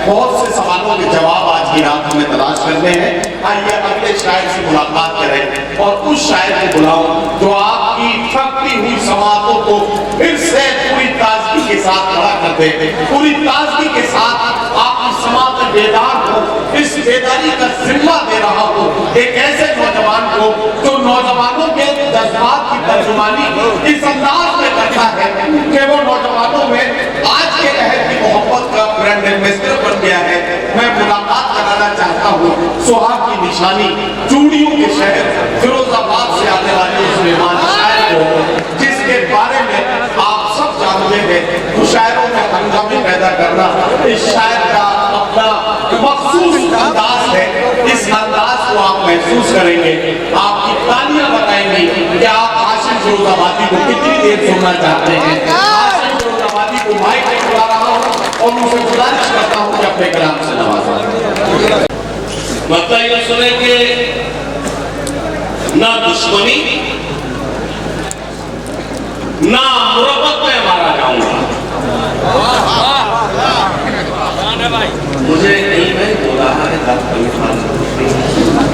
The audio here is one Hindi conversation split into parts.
बहुत से सवालों के जवाब आज की रात हमें तलाश करने हैं। आइए अगले शायर से मुलाकात करें और उस शायर को बुलाओ जो आपकी थकती हुई समातों को फिर से पूरी ताजगी के साथ खड़ा कर दे, पूरी ताजगी के साथ आपकी समात में बेदार हो, इस बेदारी का जिम्मा दे रहा हो एक ऐसे नौजवान को जो नौजवानों के जज्बात की तर्जुमानी इस अंदाज में करता है कि वो नौजवानों में आज के लहर की मोहब्बत का ब्रांड एम्बेसडर बन गया है। मैं मुलाकात कराना चाहता हूँ सुहाग की निशानी, चूड़ियों के शहर फिरोजाबाद से आने वाले उस मेहमान शायर को, जिसके बारे में आप सब जानते हैं मुशायरों में हंगामे पैदा करना इस शायर का अपना मखसूस अंदाज है। इस अंदाज को आप महसूस करेंगे, आपकी तालियां बताएंगी कि आप हाशिम फिरोजाबादी को कितनी देर सुनना चाहते हैं। हाशिम फिरोजाबादी को माइक में बुला रहा हूं और उनसे गुजारिश करता हूं कि अपने कलाम से नवाजें। मतलब ये सुने कि ना दुश्मनी ना मुरब्बत में मारा जाऊंगा। मुझे इल्म है हो रहा है,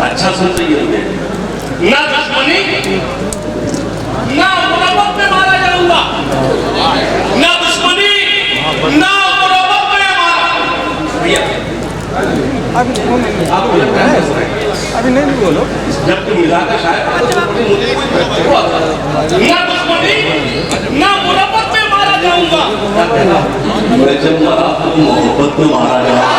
अच्छा सुन रही है। ना दुश्मनी ना मुरब्बत में मारा जाऊंगा, ना दुश्मनी ना मुरब्बत में मारा। भैया अभी नहीं बोलो, जब तुम मिला का शायद ना दुश्मनी ना मुरब्बत में मारा जाऊंगा, मैं जब मरा तो मोहब्बत में मारा जाऊंगा।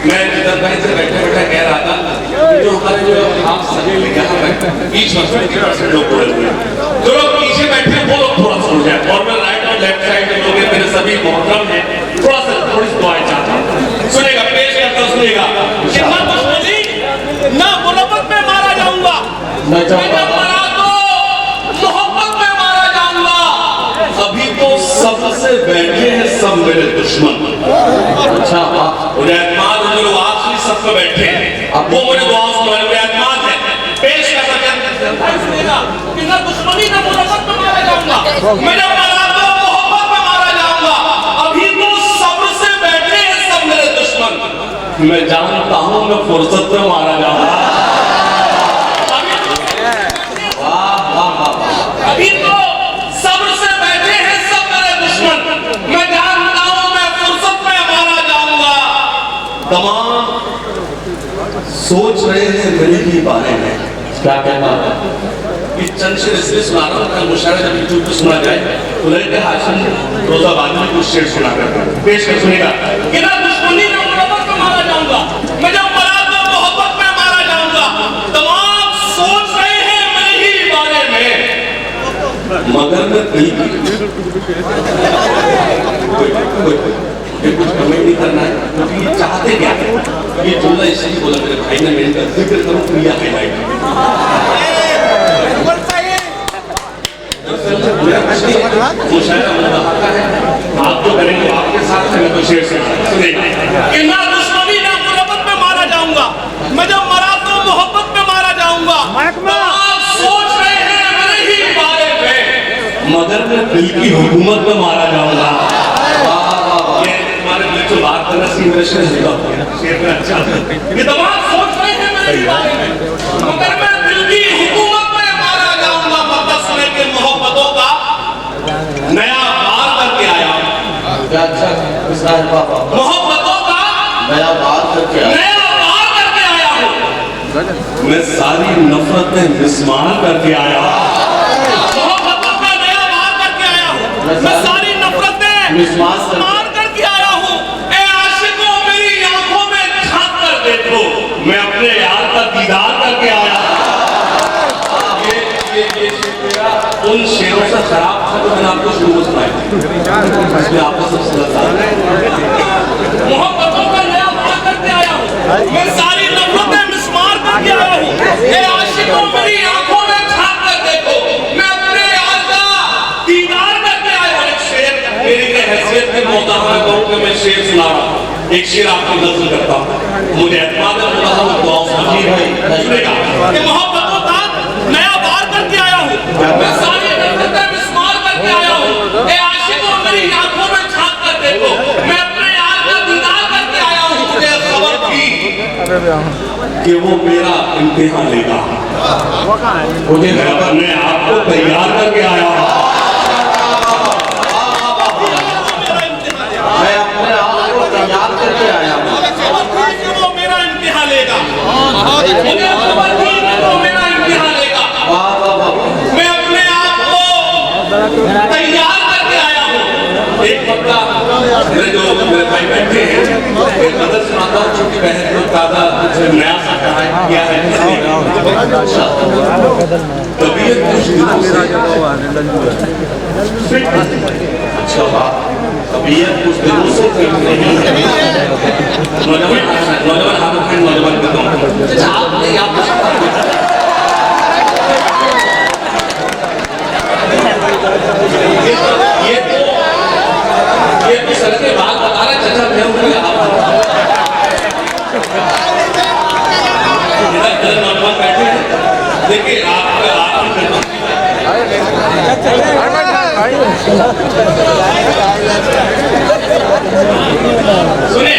मैं जिधर कहीं से बैठे बैठे कह रहा था जो हमारे जो आप सभी यहाँ बैठे 20% लोग बोले हुए, जो लोग पीछे बैठे वो लोग थोड़ा सो जाए, और मैं राइट और लेफ्ट साइड के लोग मेरे सभी मोहतरम हैं, थोड़ा सा थोड़ी दुआएं चाहता हूँ। सुनेगा, पेश करता सुनेगा कि ना दुश्मनी ना मुरब्बत में मारा जाऊंगा, मैं जब मरा तो मोहब्बत में मारा जाऊंगा। अभी तो सबसे बैठे हैं सब मेरे दुश्मन। अच्छा, मुझे एतमाद है, जो आखिरी सब पे बैठे हैं वो मुझे दुआओं से मुझे एतमाद है। पेश करता सुनेगा कि ना दुश्मनी ना मुरब्बत में मारा जाऊंगा, मैं जब मरा तो मोहब्बत में मारा जाऊंगा। अभी तो सब्र से बैठे हैं सब मेरे दुश्मन, मैं जानता हूं मैं फुर्सत में मारा जाऊंगा। अभी तो सब्र से बैठे हैं सब मेरे दुश्मन, मैं जानता हूं मैं फुर्सत में मारा जाऊंगा। तमाम सोच रहे हैं मेरे ही बारे में, क्या कहना कि चंद शेर इसलिए सुना रहा हूं, कल मुशायरा जब यूट्यूब पे सुना जाए तो लगे हाशिम फिरोजाबादी में कुछ शेर सुना करते हैं। पेश कर सुनेगा कि ना दुश्मनी ना मुरब्बत में मारा जाऊंगा, मैं जब मरा तो मोहब्बत में मारा जाऊंगा। तमाम सोच रहे हैं मेरे ही बारे में, मगर मैं दिल की कुछ कमेंट नहीं करना है, क्योंकि ये चाहते क्या है। ये जुमला इसलिए बोला मेरे भाई ने, मेरे का जिक्र करूं प्रिया है भाई। मुशायरा मुलाकात है, आप जो करेंगे आपके साथ मैं तो शेर से सुनेगा कि ना दुश्मनी ना मुरब्बत में मारा जाऊंगा, मैं जब मरा तो मोहब्बत में मारा जाऊंगा। आप सोच रहे हैं मेरे ही बारे में, मगर मैं दिल की हुकूमत में मारा जाऊंगा। जो बात करना सीधे शेर में अच्छा, ये तमाम सोच रहे हैं मेरे बारे में, मगर मैं दिल की हुकूमत में मारा जाऊंगा। मतलब सुने के मोहब्बतों का नया बार करके आया हूं, मोहब्बतों का नया बार करके आया हूं, मैं सारी नफरतें मिसमार करके आया हूं। मोहब्बतों का नया बार करके आया हूं, मैं सारी नफरतें मिसमार करके आया हूं। ए आशिकों मेरी आंखों में झांक कर देखो, मैं अपने यार का दीदार करके आया। ये उन शेरों से खराब था जो मैंने आपको शुरू में सुनाई थी, इसलिए आपको सबसे मोहब्बतों का नया बार करके आया हूं, मैं सारी नफरतें मिसमार करके आया हूं। ए आशिकों मेरी आंखों में झांक कर देखो, मैं अपने यार का दीदार करके आया हूं। एक शेर मेरी हैसियत में मोहतरमा मैं कहूं कि मैं शेर सुना रहा हूं, एक शेर आपको नज़्म करता हूं, मुझे एतमाद है दुआओं से सुनेगा कि मोहब्बतों का नया बार करके आया हूं, मैं सारी नफरतें मिसमार करके आया हूं। ए आशिकों मेरी आंखों में झांक कर देखो, इम्तिहान लेगा। मुझे मैं अपने आप को तैयार करके आया हूँ। मैं अपने आप को तैयार करके आया हूँ। वो मेरा इम्तिहान लेगा। वो मेरा इम्तिहान लेगा। वाह वाह वाह। मैं अपने आप को तैयार करके आया हूँ। एक बंदा मेरे जो मेरे भाई बैठे हैं, एक नजर सुनाता हूँ, छोटी बहन को ताजा कुछ नया सा किया है। तबीयत कुछ दिनों से अच्छा वाह, तबीयत कुछ दिनों से ठीक नहीं है। नौजवान हाथ उठाएं, नौजवान को दूं। अच्छा आप नहीं, आप ये तो सर के बात बता रहे, चाचा मैं हूँ इधर नौजवान बैठे हैं। देखिए सुने,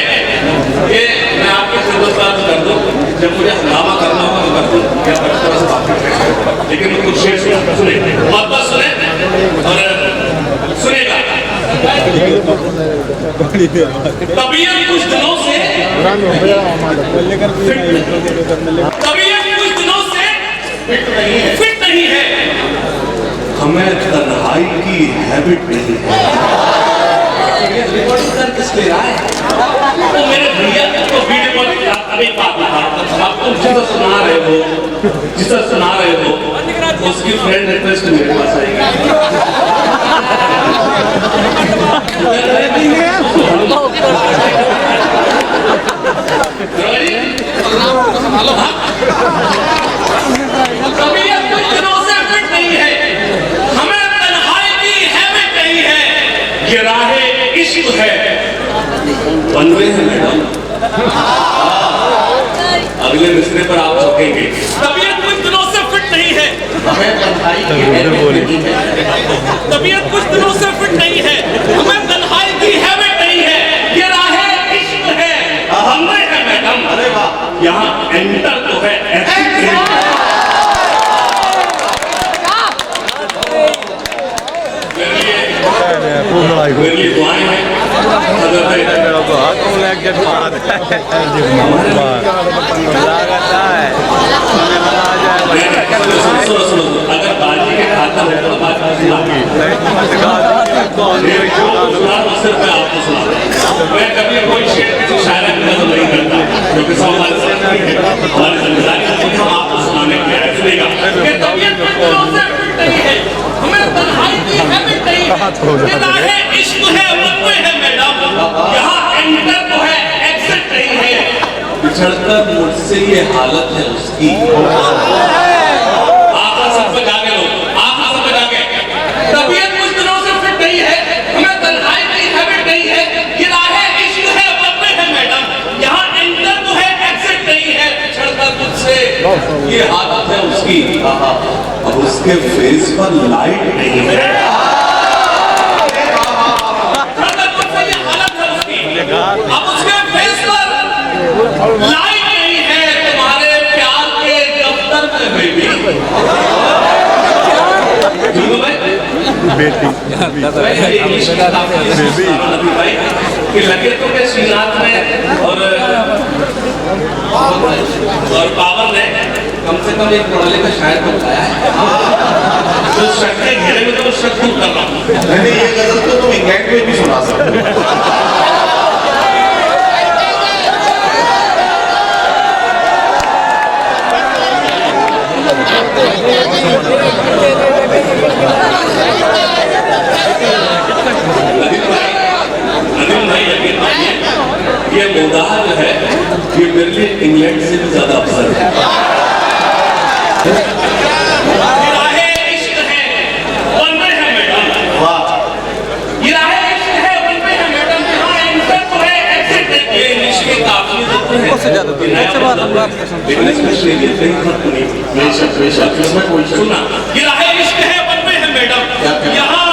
ये मैं आपके सिर्फ कर दूं, जब मुझे हंगामा करना होगा तो कर दूं, क्या थोड़ा सा बात करें, लेकिन मैं कुछ शेर सुने, बात सुने और सुनेगा। तबीयत कुछ दिनों से फिट नहीं है। हमें तन्हाई की हैबिट नहीं है। रिकॉर्डिंग कर किस ले रहा है? तो मेरे भैया तो वीडियो कॉल अभी बात था, आप तुम जिसे सुना रहे हो उसकी फ्रेंड रिक्वेस्ट मेरे पास आएगी। तबीयत कुछ दिनों से फिट नहीं है, हमें तन्हाई की हैबिट नहीं है, ये राहे इश्क है। बनवे हैं मैडम, अगले मिसरे पर आप चौंकेंगे। तबीयत कुछ दिनों से फिट नहीं है, हमें तन्हाई की हैबिट नहीं है। तबीयत कुछ दिनों से फिट नहीं है, हमें तन्हाई की हैबिट नहीं है, ये राहे इश्क है। बनवे हैं मैडम, अरे वाह, यहाँ एंटर तो है, एग्जिट नहीं है। मेरे लिए दुआएं हैं। अगर बाजी के खाता हो तो बाजी सिर्फ मैं आपको सुना, मैं कभी कोई शेर किसी शायरा की नजर नहीं करता, क्योंकि हमारी जिम्मेदारी हम आपको सुनाने की है। सुनेगा कि तबीयत कुछ दिनों से फिट नहीं है, हमें तन्हाई की हैबिट नहीं है, ये राहे इश्क है, बनवे है मैडम, यहाँ एंटर तो है, एग्जिट नहीं है। बिछड़कर मुझसे ये हालत है उसकी। आखा सब पे जाके लो, आखा सब पे जाके। तबीयत कुछ दिनों से फिट नहीं है, हमें तन्हाई की हैबिट नहीं है, ये राहे इश्क है, बनवे है मैडम, यहाँ एंटर तो है, एग्जिट नहीं है। बिछड़कर मुझसे ये हालत है उसकी, और उसके फेस पर लाइट नहीं है। अब उसके फेस पर लाइट नहीं है, तुम्हारे प्यार के दफ्तर में बेबी। कि लगे तो के श्रीनाथ में और पावर ने कम से कम एक पढ़ा लिखा शायर को बताया है। तो शक के घेरे में तो शक दूर कर रहा हूँ। नहीं, ये गजल तो तुम इंग्लैंड में भी सुना सकते हो। ये मुद्दा जो है ये मेरे लिए इंग्लैंड से भी ज्यादा अफसर है। राहे इश्क है, बनवे है मैडम, वाह, ये राहे इश्क है, बनवे है मैडम, यहाँ एंटर तो है, एग्जिट नहीं। ये इंग्लिश के काफी होते हैं, लेकिन इसमें शरीयत नहीं खत्म नहीं। बेशक इसमें कोई शक सुना, ये राहे इश्क है, बनवे है मैडम, यहाँ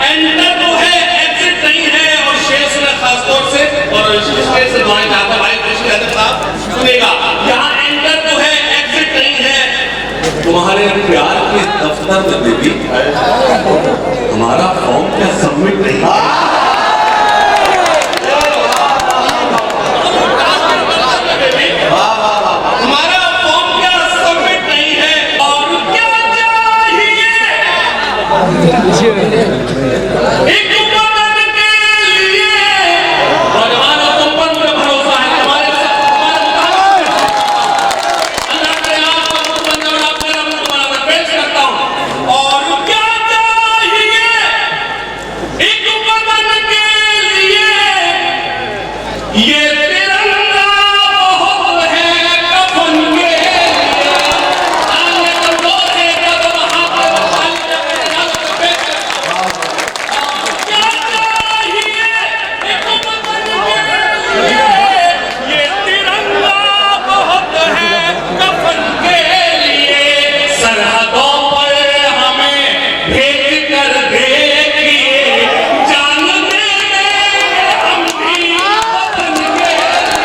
एंटर तो है, एग्जिट नहीं है। और शेर सुना खासतौर से, और शेर से दुआएं चाहता भाई खुश रहते साहब सुनेगा, यहाँ एंटर तो है, एग्जिट नहीं है। तुम्हारे प्यार के दफ्तर में बेबी हमारा फॉर्म क्या सबमिट नहीं है? हमारा फॉर्म क्या सबमिट नहीं है? और क्या चाहिए? एक मदद के लिए भगवान और तुम पर मुझे भरोसा है। तुम्हारे साथ अल्लाह करे आपका मुंह बन जाओ, आप मेरा मुंह बना, मैं पेश करता हूं। और क्या चाहिए? एक मदद के लिए ये तिरंगा बहुत है कफन के लिए। आगे कमजोर है जब वहां पे खाली जगह पेश करता हूं। क्या चाहिए? एक मदद के लिए ये तिरंगा बहुत है कफन के लिए। सरहदों पर हमें भेज कर देखिए, जान दे देंगे हम भी वतन के लिए।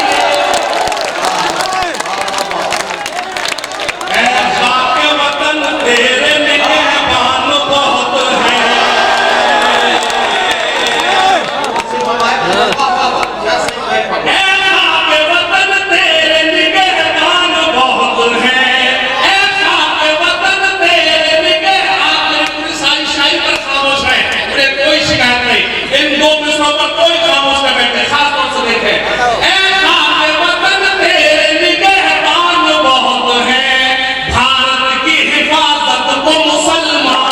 ऐ खाके वतन तेरे निगहबान बहुत हैं। ऐ खाके वतन तेरे निगहबान बहुत हैं। ऐ खाके वतन तेरे निगहबान। पूरी सारी शायरी पर खामोश है, मुझे कोई शिकायत नहीं। इन दो मिसरों पर कोई खामोश न बैठे, खास तौर से देखें। ऐ खाके वतन तेरे निगहबान बहुत हैं, भारत की हिफाजत को मुसलमान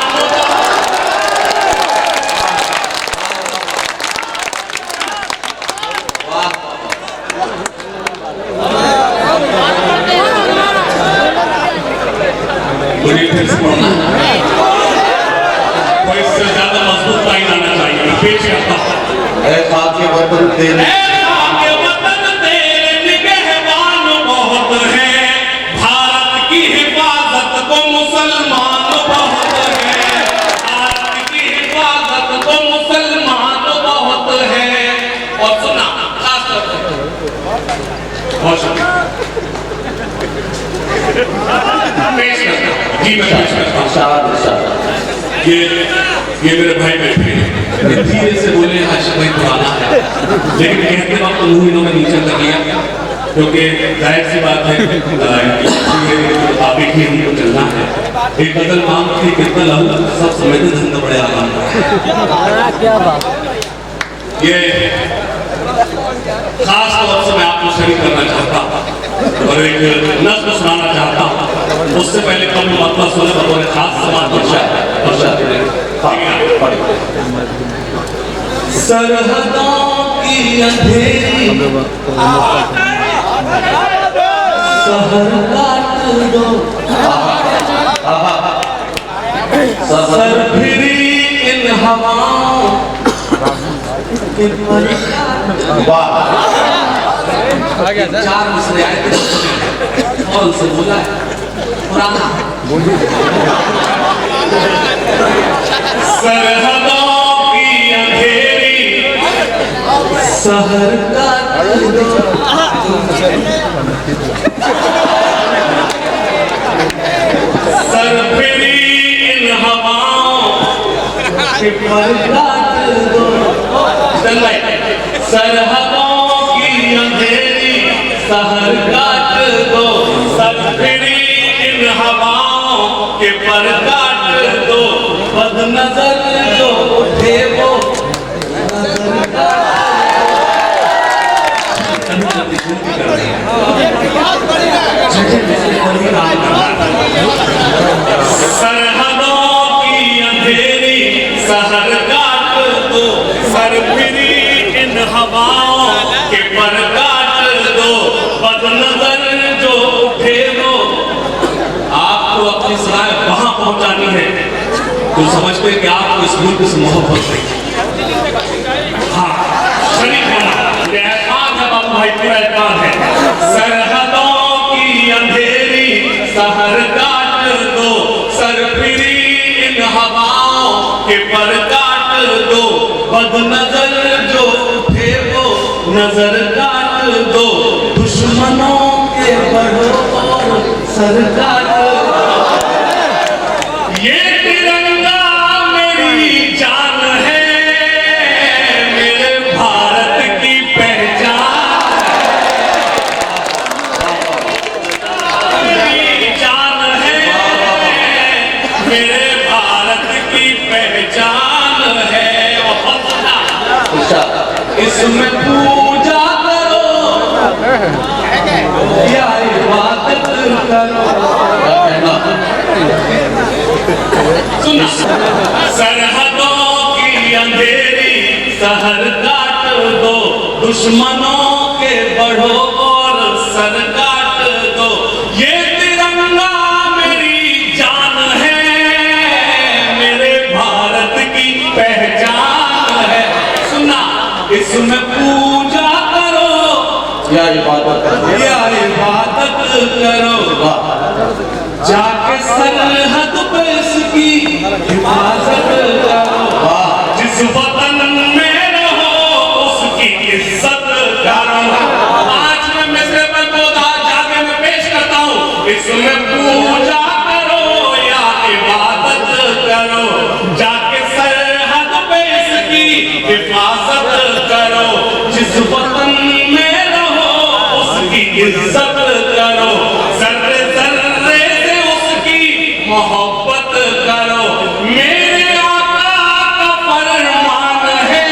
मुझे फिर से पढ़ना है। कोई इससे ज्यादा मजबूत लाइन आना चाहिए। मैं पेश करता हूं। ऐ खाके वतन तेरे ऐ खाके वतन तेरे निगहबान बहुत हैं, भारत की हिफाजत को मुसलमान बहुत हैं। भारत की हिफाजत को मुसलमान बहुत हैं। और सुना खास तौर से बहुत शुक्रिया पेश करता हूं। जी मैं पेश करता हूं। ये मेरे भाई बैठे हैं, धीरे से बोले आशिक भाई पुराना है, लेकिन कहते वक्त मुंह में नीचे कर लिया, क्योंकि जाहिर सी बात है मुताबिक ही हमको चलना है। एक गजल मांग थी कितना लहू सब समझते धंधा बड़े आराम ये खास तौर से मैं आपको शरीक करना चाहता हूँ और एक नज़्म सुनाना चाहता हूँ। उससे पहले कम मतलब सुने बतौर खास समाज सरहदों की अंधेरी सहर काट दो, सर फिरी इन हवाओं के पर। चार मिसरे आए थे और उनसे बोला पुराना सरहदों की अंधेरी सहर काट दो, सर फिरी इन हवाओं के पर काट दो। सरहदों की अंधेरी सहर काट दो, सर फिरी इन हवाओं के पर काट दो। बद नजर जो उठे वो सरहदों की अंधेरी सहर काट दो, सर फिरी इन हवाओं के पर काट दो। बद नजर जो उठे वो। आपको अपनी सलाह वहां पहुंचानी है तो समझते कि आपको इस मुल्क से मोहब्बत है। हाँ, शरीक होना ये एहसान है बाबू भाई, पूरा एहसान है। सरहदों की अंधेरी सहर काट दो, सर फिरी इन हवाओं के पर काट दो। बद नजर जो उठे वो नजर काट दो। दुश्मनों के बढ़ो और सर काट दो। इसमें पूजा करो या इबादत करो। सुना, सरहदों की अंधेरी शहर काट दो, दुश्मनों के बढ़ो और सर काट दो। ये तिरंगा मेरी जान है, मेरे भारत की पहचान है। सुना, इसमें पूजा करो या इबादत करो, जाके सरहद पे इसकी हिफाजत करो। जिस वतन में रहो उसकी इज्जत करो। आज मैं मिस्र पर पौधा जाके मैं पेश करता हूँ। इसमें पूजा करो या इबादत करो, जाके सरहद पे इसकी हिफाजत करो। जिस वतन में रहो उसकी इज्जत करो, जर्रे जर्रे से उसकी मोहब्बत करो। मेरे आका का फरमान है।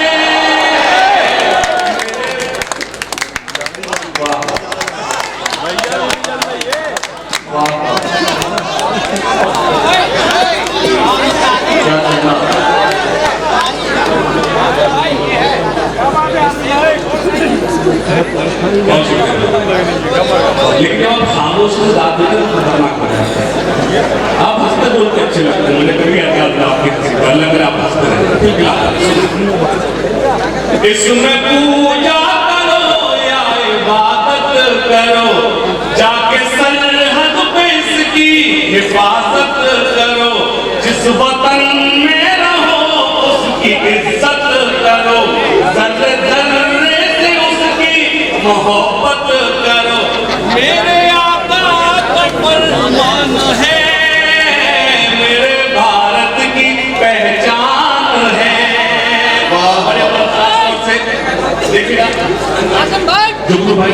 लेकिन जब आप खामोश में जाते हैं तो खतरनाक हो जाता है। आप हंसते बोलते अच्छे लगते हैं। मैंने कभी आपकी हंसी अगर आप हंसते रहे ठीक है। इसमें पूजा करो या इबादत करो, जाके सरहद पे इसकी हिफाजत करो। जिस वतन में रहो उसकी इज्जत करो, जर्रे जर्रे से उसकी मोहब्बत करो। मेरे आका का फरमान है, मेरे भारत की पहचान है। बड़े खासतौर से देखिएगा जुगनू भाई,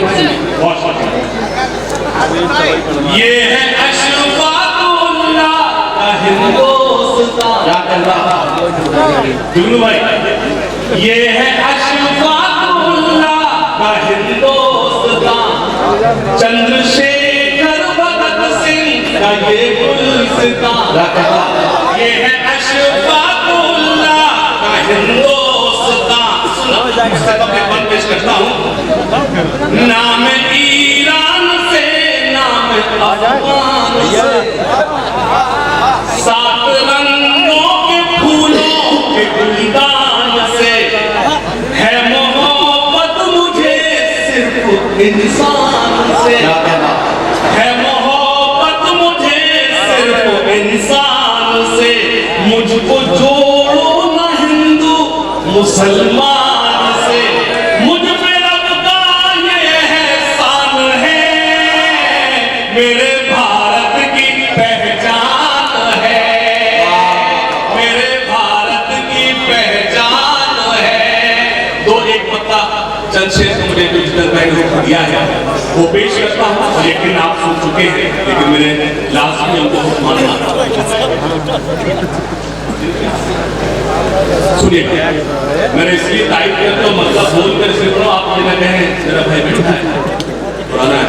ये है अशफाकुल्लाह का हिंदुस्तान। जुगनू भाई, ये है अशफाकुल्लाह का हिंदुस्तान। चंद्रशेखर भगत सिंह का ये गुलिस्तान। ये है अशफाकुल्लाह का हिंदुस्तान। मैं पेश करता हूँ। नाम ईरान से, नाम अफगान से, 7 रंगों के फूलों के गुलदान से है मोहब्बत मुझे सिर्फ इंसान से। है मोहब्बत मुझे सिर्फ इंसान से। मुझको जोड़ो ना हिंदू मुसलमान से। मुझ पे रब का ये एहसान है, मेरे भारत की पहचान है। मेरे भारत की पहचान है। दो एक पत्ता चंद शेर मुझे जो जितना मैंने दिया है वो पेश करता हूँ। लेकिन आप सुन चुके हैं, लेकिन मेरे लाजमी हमको मानना। सुनिए, मैंने इसलिए टाइप किया तो मतलब बोल कर सिर्फ आप मुझे कहें मेरा भाई बैठा है पुराना है,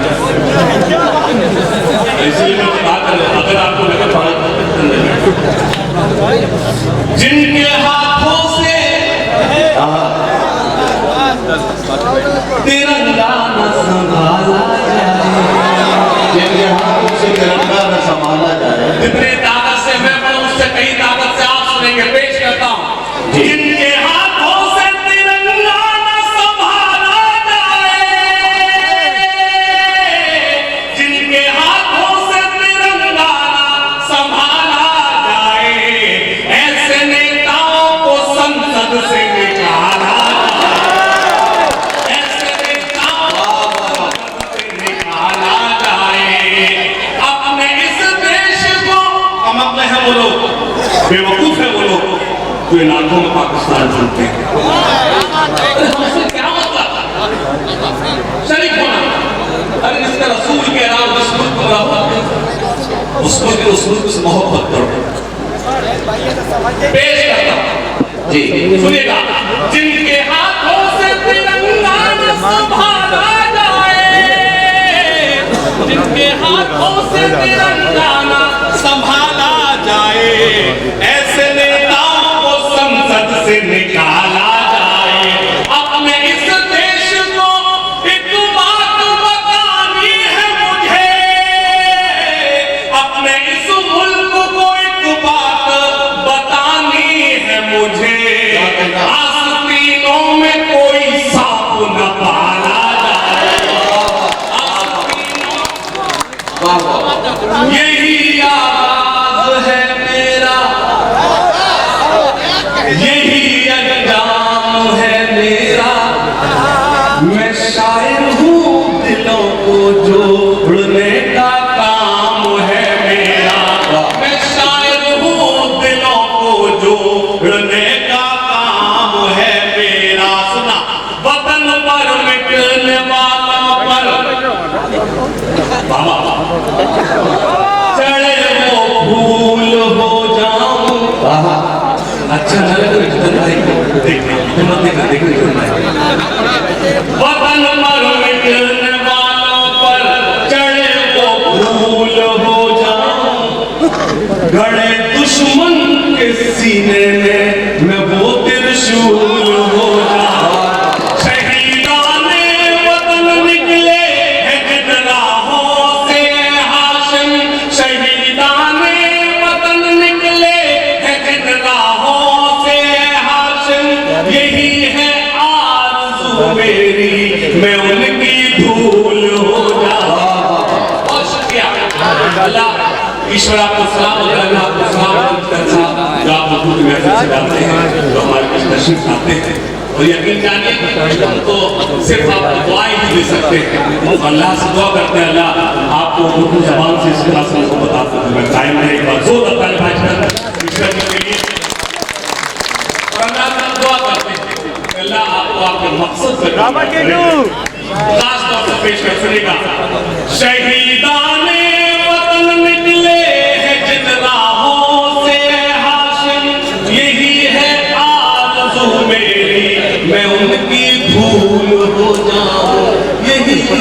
इसलिए मैं बात कर रहा हूं। अगर आपको लगे जिनके हाथों से तिरंगा न संभाला जाए, जिनके हाथों से तिरंगा न संभाला जाए। जितनी ताकत से मैं पढ़ूं उससे कई ताकत से आप सुनेंगे। पेश करता हूं। जिनके हाथों से तिरंगा न संभाला जाए, जिनके हाथों से तिरंगा न संभाला जाए, ऐसे नेताओं को संसद से निकाला जाए। ऐसे नेताओं को संसद से निकाला जाए। अपने इस देश को अमत है वो लोग, बेवकूफ है वो लोग जो इन आंखों में पाकिस्तान ढूंढते हैं। हमसे क्या मतलब शरीक होना? अरे इसका रसूल कह रहा हूं, उस मुल्क में रहो, उस मुल्क से मोहब्बत करो। पेश करता हूं जी, सुनिएगा। जिनके हाथों से तिरंगा मैं शायर हूँ दिलों को जोड़ने का काम है मेरा। मैं शायर हूँ दिलों को जोड़ने का काम है मेरा। सुना वतन पर मिटने वालों पर बाबा चढ़े वो फूल हो जाऊं। अच्छा न लगे जितन भाई को देखने वतन पर मिटने वालों पर चढ़े वो फूल हो जाऊं। गड़े दुश्मन के सीने में मैं वो त्रिशूल हो जाऊं। शहीदाने वतन निकले हैं जिन राहों से हाशिम। शहीदाने वतन निकले हैं जिन राहों से हाशिम। यही है आरज़ू मेरी मैं उनकी धूल हो जाऊं। बहुत शुक्रिया अल्लाह ईश्वर आपको सलाम और अल्लाह आपको सलाम जो आप मजबूत महफिल से डालते हैं जो हमारे कुछ तशरीफ लाते हैं। और यकीन जानिए हम तो सिर्फ आपको दुआएं ही दे सकते हैं। अल्लाह से दुआ करते हैं अल्लाह आपको उर्दू ज़बान से इस क्लास में बताते हैं कायम रहे। एक बार जोरदार ताली बजाकर ईश्वर जी के लिए और अल्लाह से दुआ करते हैं अल्लाह आपको आपके मकसद पे खास तौर से पेश कर सुनेगा। शहीदाने वतन निकले हैं जिन राहों से हाशिम। यही है आरज़ू मेरी मैं उनकी धूल हो जाऊं। यही है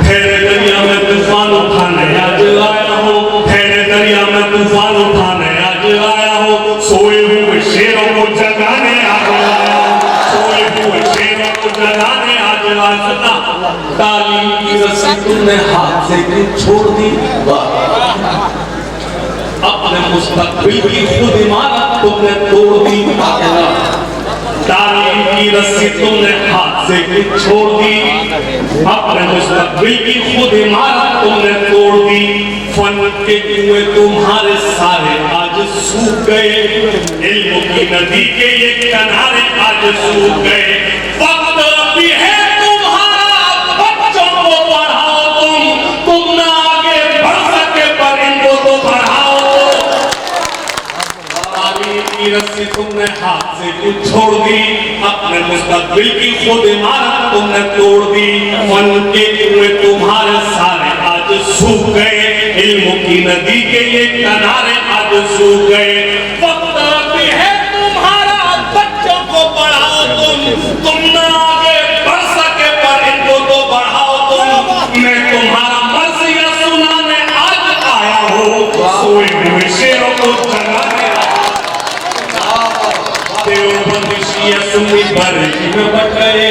ठहरे दरिया में तूफान उठाने आज आया हूँ। ठहरे दरिया में तूफान उठाने आज आया हूँ। सोए हुए शेरों को जगाने आज आया हूँ। सोए हुए शेरों को जगाने आज आया। तालीम की रस्सी तुमने हाथ से क्यों छोड़ दी। अपने मुस्तकबिल की खुद इमारत तुमने तोड़ दी। तालीम की रस्सी तुमने हाथ से क्यों छोड़ दी। अपने मुस्तकबिल की खुद इमारत तुमने तोड़ दी। फन के कुएं तुम्हारे सारे आज सूख गए। इल्म की नदी के ये किनारे आज सूख गए। वक्त भी है तुम्हारा बच्चों को पढ़ाओ। तुम ना आगे बढ़ सके पर इनको तो बढ़ाओ। तालीम की रस्सी तुमने हाथ से क्यों छोड़ दी। अपने मुस्तकबिल की खुद इमारत तुमने तोड़ दी। फन के कुएं तुम्हारे सारे आज सूख गए। इल्म की नदी के ये किनारे आज सूख गए। वक्त भी है तुम्हारा बच्चों को पढ़ाओ। तुम ना आगे बढ़ सके पर इनको तो बढ़ाओ। मैं तुम्हारा मर्ज़िया सुनाने आज आया हूँ। सोए हुए शेरों को जगाने देवबंद शिया सुन्नी बरेली में बट गए।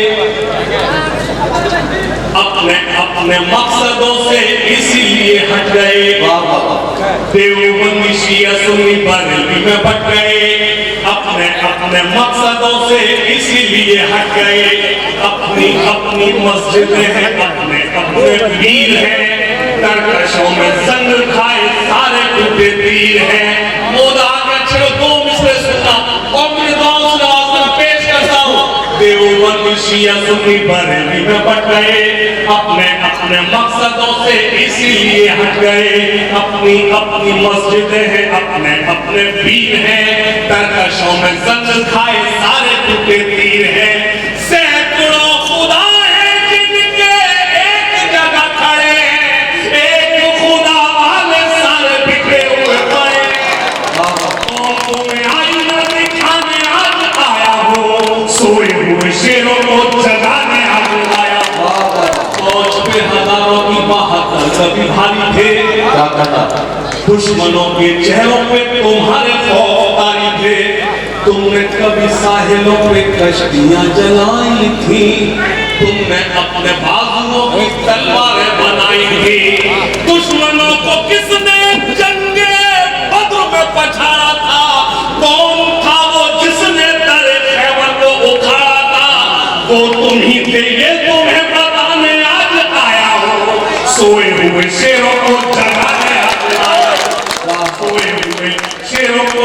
अपने अपने मकसदों से इसीलिए हट गए। देवबंदी शिया सुन्नी बरेली में बट गए। अपने अपने मकसदों से इसीलिए हट गए। अपनी अपनी मस्जिदें हैं अपने अपने पीर हैं। तरकशों में जंग खाए सारे टूटे तीर हैं। मोदा के छिड़को मिसरे सुनना और मुझे दुआओं से नवाज़ना पेश करता हूँ। देवबंदी शिया सुन्नी बरेली में बट गए। अपने अपने मकसदों से इसीलिए हट गए। अपनी अपनी मस्जिदें हैं अपने अपने पीर हैं। तरकशों में जंग खाए सारे टूटे तीर हैं। सैकड़ों खुदा हैं जिनके एक जगह खड़े हैं। एक खुदा वाले सारे बिखरे हुए पड़े। तुम्हें आईना दिखाने आज आया हूँ। सोए हुए शेरों को जगाने आज आया हूँ। फौज पे हजारों की बहादुर कभी भारी थे। दुश्मनों के चेहरों पे तुम्हारे फौजदारी थे। तुमने कभी साहिलों पे कश्तियां जलाई थी। तुमने अपने बाजुओं की तलवारें बनाई थी। दुश्मनों को किसने जंगे बद्र में पछाड़ा था। कौन था वो जिसने तरे खैबर को उखाड़ा था। वो तुम ही थे ये तुम्हें बताने आज आया हूँ। सोए हुए शेरों को जगाने आज आया हूँ। सोए हुए शेरों को